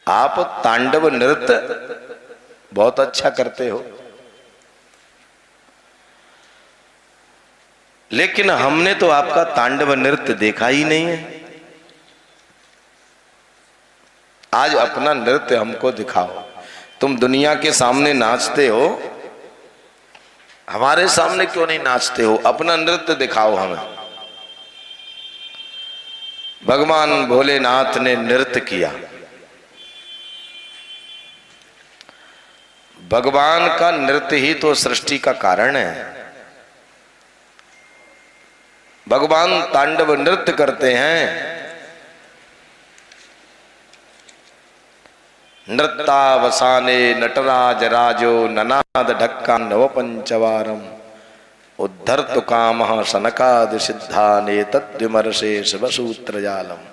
आप तांडव नृत्य बहुत अच्छा करते हो, लेकिन हमने तो आपका तांडव नृत्य देखा ही नहीं है। आज अपना नृत्य हमको दिखाओ। तुम दुनिया के सामने नाचते हो, हमारे सामने क्यों नहीं नाचते हो? अपना नृत्य दिखाओ हमें। भगवान भोलेनाथ ने नृत्य किया। भगवान का नृत्य ही तो सृष्टि का कारण है। भगवान तांडव नृत्य करते हैं। नृत्तावसाने नटराज राजो ननाद ढक्का नव पंचवारम उद्धर्तु कामः सनकादि सिद्धाने तद्विमर्शे शिवसूत्र जालम।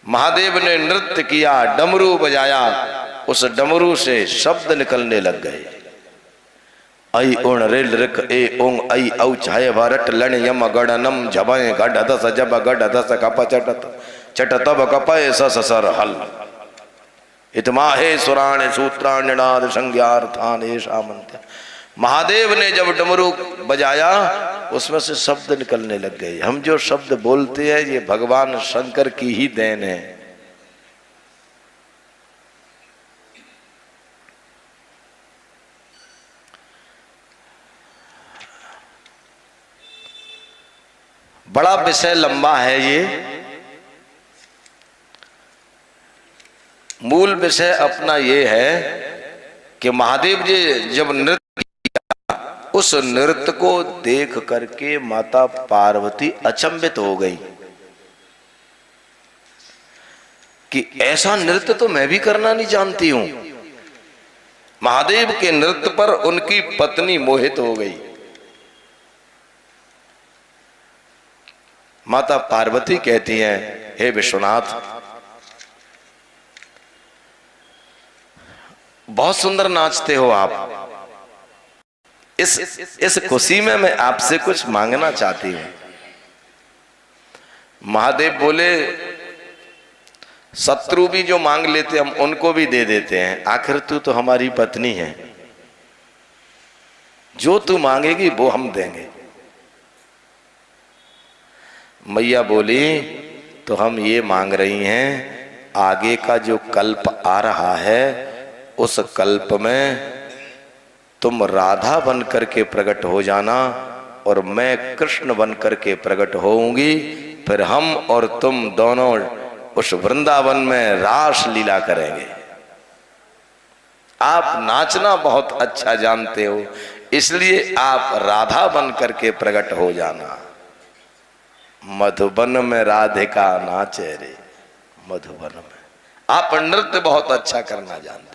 महादेव ने नृत्य किया, डमरू बजाया, उस डमरू से शब्द निकलने लग गए। ऐ उण रिल रिक ए ओंग ऐ औ छाय भरट लण यम गणनम झबय गढ़ दस जब गढ़ दस कप चटत चट तब कपय सस सर हल इतमाहे सुराण सूत्राण्यनाद संज्ञार्थान ऐसा मंत्र। महादेव ने जब डमरू बजाया उसमें से शब्द निकलने लग गए। हम जो शब्द बोलते हैं ये भगवान शंकर की ही देन है। बड़ा विषय लंबा है ये। मूल विषय अपना ये है कि महादेव जी जब नृत्य किया, उस नृत्य को देख करके माता पार्वती अचंभित हो गई कि ऐसा नृत्य तो मैं भी करना नहीं जानती हूं। महादेव के नृत्य पर उनकी पत्नी मोहित हो गई। माता पार्वती कहती हैं, हे विश्वनाथ, बहुत सुंदर नाचते हो आप। इस खुशी में मैं आपसे कुछ मांगना चाहती हूं। महादेव बोले, शत्रु भी जो मांग लेते हम उनको भी दे देते हैं, आखिर तू तो हमारी पत्नी है, जो तू मांगेगी वो हम देंगे। मैया बोली, तो हम ये मांग रही हैं, आगे का जो कल्प आ रहा है उस कल्प में तुम राधा बन करके प्रकट हो जाना और मैं कृष्ण बन करके प्रकट होऊंगी। फिर हम और तुम दोनों उस वृंदावन में रास लीला करेंगे। आप नाचना बहुत अच्छा जानते हो, इसलिए आप राधा बन करके प्रकट हो जाना। मधुबन में राधिका नाचे रे, मधुबन में। आप नृत्य बहुत अच्छा करना जानते हो।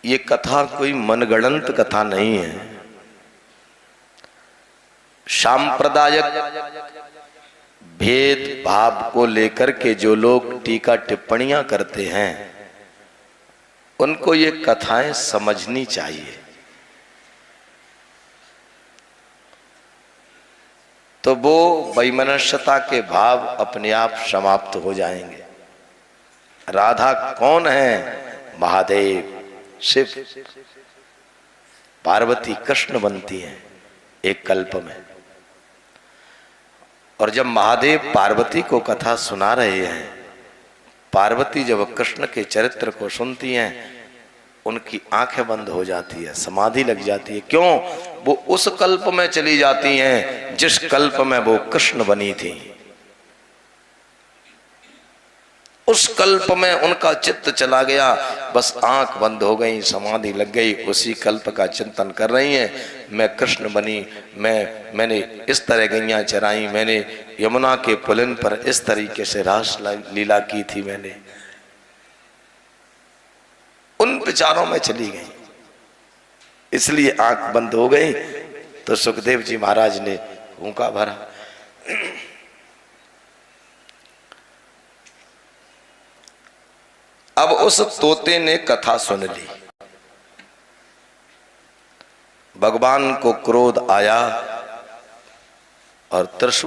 ये कथा कोई मनगढ़ंत कथा नहीं है। सांप्रदायिक भेद भाव को लेकर के जो लोग टीका टिप्पणियां करते हैं उनको ये कथाएं समझनी चाहिए, तो वो वैमनस्यता के भाव अपने आप समाप्त हो जाएंगे। राधा कौन है? महादेव शिव। पार्वती कृष्ण बनती हैं एक कल्प में। और जब महादेव पार्वती को कथा सुना रहे हैं, पार्वती जब कृष्ण के चरित्र को सुनती हैं, उनकी आंखें बंद हो जाती है, समाधि लग जाती है। क्यों? वो उस कल्प में चली जाती हैं जिस कल्प में वो कृष्ण बनी थी। उस कल्प में उनका चित्त चला गया, बस आंख बंद हो गई, समाधि लग गई, उसी कल्प का चिंतन कर रही हैं। मैं कृष्ण बनी, मैंने इस तरह गैया चराई, मैंने यमुना के पुलिन पर इस तरीके से रास लीला की थी, मैंने उन विचारों में चली गई, इसलिए आंख बंद हो गई। तो सुखदेव जी महाराज ने हुंका भरा। अब उस तोते ने कथा सुन ली। भगवान को क्रोध आया और त्रिशूल